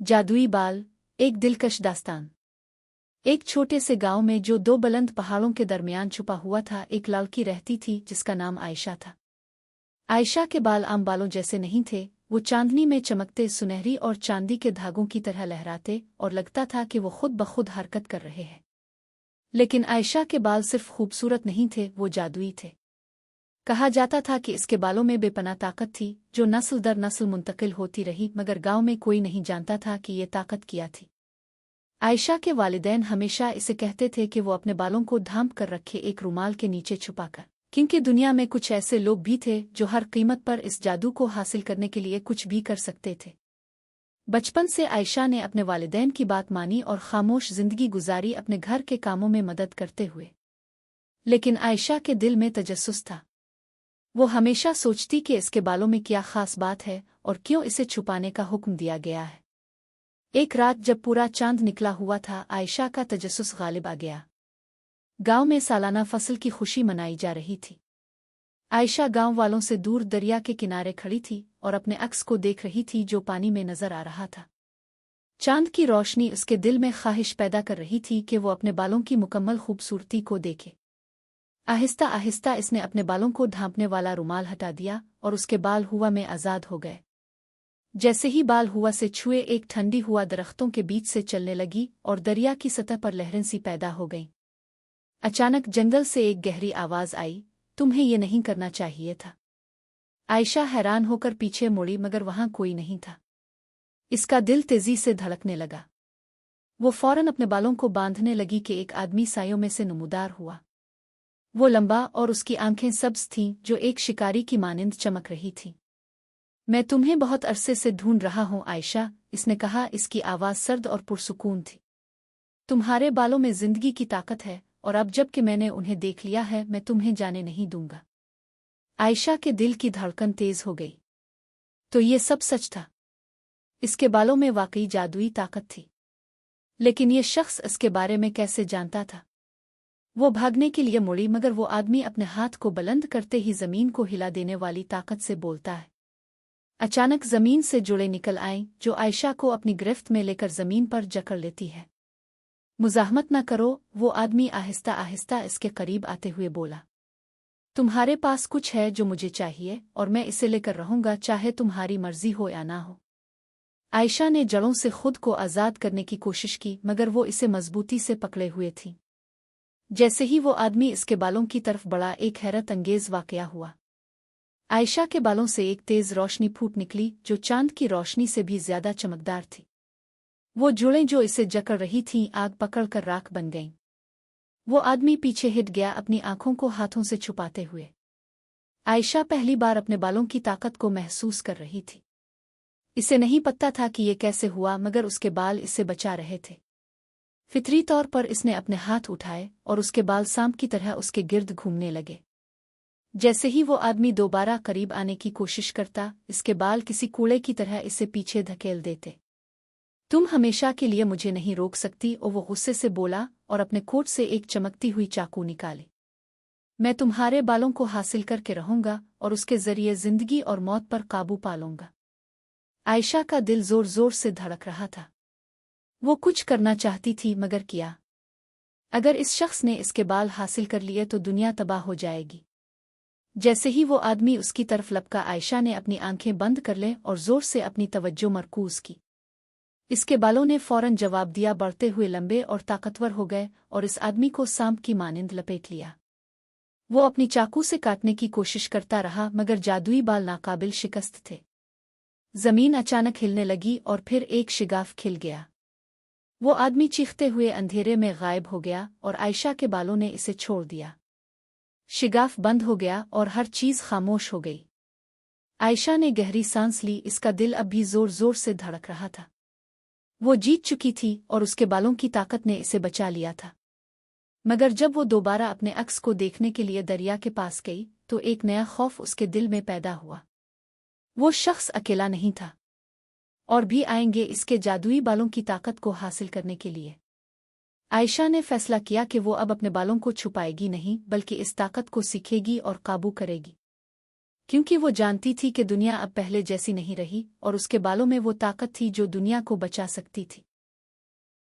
जादुई बाल, एक दिलकश दास्तान। एक छोटे से गांव में जो दो बुलंद पहाड़ों के दरमियान छुपा हुआ था, एक लड़की रहती थी जिसका नाम आयशा था। आयशा के बाल आम बालों जैसे नहीं थे, वो चांदनी में चमकते, सुनहरी और चांदी के धागों की तरह लहराते और लगता था कि वो खुद ब खुद हरकत कर रहे हैं। लेकिन आयशा के बाल सिर्फ खूबसूरत नहीं थे, वो जादुई थे। कहा जाता था कि इसके बालों में बेपनाह ताकत थी जो नस्ल दर नस्ल मुंतकिल होती रही, मगर गांव में कोई नहीं जानता था कि ये ताकत क्या थी। आयशा के वालिदैन हमेशा इसे कहते थे कि वो अपने बालों को ढांप कर रखे, एक रुमाल के नीचे छुपाकर, क्योंकि दुनिया में कुछ ऐसे लोग भी थे जो हर कीमत पर इस जादू को हासिल करने के लिए कुछ भी कर सकते थे। बचपन से आयशा ने अपने वालिदैन की बात मानी और खामोश जिंदगी गुजारी, अपने घर के कामों में मदद करते हुए। लेकिन आयशा के दिल में तजस्सुस था। वो हमेशा सोचती कि इसके बालों में क्या खास बात है और क्यों इसे छुपाने का हुक्म दिया गया है। एक रात जब पूरा चांद निकला हुआ था, आयशा का तजस्सुस गालिब आ गया। गांव में सालाना फसल की खुशी मनाई जा रही थी। आयशा गांव वालों से दूर दरिया के किनारे खड़ी थी और अपने अक्स को देख रही थी जो पानी में नजर आ रहा था। चांद की रोशनी उसके दिल में ख्वाहिश पैदा कर रही थी कि वो अपने बालों की मुकम्मल खूबसूरती को देखे। आहिस्ता आहिस्ता इसने अपने बालों को ढांपने वाला रुमाल हटा दिया और उसके बाल हुआ में आज़ाद हो गए। जैसे ही बाल हुआ से छुए, एक ठंडी हुआ दरख्तों के बीच से चलने लगी और दरिया की सतह पर लहरें सी पैदा हो गईं। अचानक जंगल से एक गहरी आवाज़ आई, तुम्हें ये नहीं करना चाहिए था। आयशा हैरान होकर पीछे मुड़ी, मगर वहां कोई नहीं था। इसका दिल तेजी से धड़कने लगा। वो फौरन अपने बालों को बांधने लगी कि एक आदमी सायों में से नमूदार हुआ। वो लंबा और उसकी आंखें सब्ज थीं जो एक शिकारी की मानिंद चमक रही थीं। मैं तुम्हें बहुत अरसे से ढूंढ रहा हूं आयशा, इसने कहा। इसकी आवाज़ सर्द और पुरसुकून थी। तुम्हारे बालों में जिंदगी की ताकत है और अब जब कि मैंने उन्हें देख लिया है, मैं तुम्हें जाने नहीं दूंगा। आयशा के दिल की धड़कन तेज हो गई। तो ये सब सच था। इसके बालों में वाकई जादुई ताकत थी। लेकिन ये शख्स इसके बारे में कैसे जानता था? वो भागने के लिए मुड़ी, मगर वो आदमी अपने हाथ को बुलंद करते ही जमीन को हिला देने वाली ताकत से बोलता है। अचानक जमीन से जुड़े निकल आए जो आयशा को अपनी गिरफ्त में लेकर जमीन पर जकड़ लेती है। मुज़ाहमत न करो, वो आदमी आहिस्ता आहिस्ता इसके करीब आते हुए बोला। तुम्हारे पास कुछ है जो मुझे चाहिए और मैं इसे लेकर रहूंगा, चाहे तुम्हारी मर्जी हो या ना हो। आयशा ने जड़ों से खुद को आज़ाद करने की कोशिश की, मगर वो इसे मजबूती से पकड़े हुए थी। जैसे ही वो आदमी इसके बालों की तरफ बढ़ा, एक हैरत अंगेज वाकया हुआ। आयशा के बालों से एक तेज रोशनी फूट निकली जो चांद की रोशनी से भी ज्यादा चमकदार थी। वो जुड़ें जो इसे जकड़ रही थीं आग पकड़कर राख बन गईं। वो आदमी पीछे हिट गया, अपनी आंखों को हाथों से छुपाते हुए। आयशा पहली बार अपने बालों की ताकत को महसूस कर रही थी। इसे नहीं पता था कि ये कैसे हुआ, मगर उसके बाल इससे बचा रहे थे। फितरी तौर पर इसने अपने हाथ उठाए और उसके बाल सांप की तरह उसके गिर्द घूमने लगे। जैसे ही वो आदमी दोबारा करीब आने की कोशिश करता, इसके बाल किसी कूड़े की तरह इसे पीछे धकेल देते। तुम हमेशा के लिए मुझे नहीं रोक सकती, और वो गुस्से से बोला और अपने कोट से एक चमकती हुई चाकू निकाली। मैं तुम्हारे बालों को हासिल करके रहूंगा और उसके जरिए जिंदगी और मौत पर काबू पा लूंगा। आयशा का दिल जोर जोर से धड़क रहा था। वो कुछ करना चाहती थी, मगर क्या? अगर इस शख्स ने इसके बाल हासिल कर लिए तो दुनिया तबाह हो जाएगी। जैसे ही वो आदमी उसकी तरफ लपका, आयशा ने अपनी आंखें बंद कर लें और जोर से अपनी तवज्जो मरकूज की। इसके बालों ने फौरन जवाब दिया, बढ़ते हुए लंबे और ताकतवर हो गए और इस आदमी को सांप की मानिंद लपेट लिया। वो अपनी चाकू से काटने की कोशिश करता रहा, मगर जादुई बाल नाकाबिल शिकस्त थे। जमीन अचानक हिलने लगी और फिर एक शिगाफ खिल गया। वो आदमी चीखते हुए अंधेरे में गायब हो गया और आयशा के बालों ने इसे छोड़ दिया। शिगाफ बंद हो गया और हर चीज खामोश हो गई। आयशा ने गहरी सांस ली, इसका दिल अब भी जोर जोर से धड़क रहा था। वो जीत चुकी थी और उसके बालों की ताकत ने इसे बचा लिया था। मगर जब वो दोबारा अपने अक्स को देखने के लिए दरिया के पास गई, तो एक नया खौफ उसके दिल में पैदा हुआ। वो शख्स अकेला नहीं था, और भी आएंगे इसके जादुई बालों की ताकत को हासिल करने के लिए। आयशा ने फैसला किया कि वो अब अपने बालों को छुपाएगी नहीं, बल्कि इस ताकत को सीखेगी और काबू करेगी। کیونکہ وہ جانتی تھی کہ دنیا اب پہلے جیسی نہیں رہی اور اس کے بالوں میں وہ طاقت تھی جو دنیا کو بچا سکتی تھی۔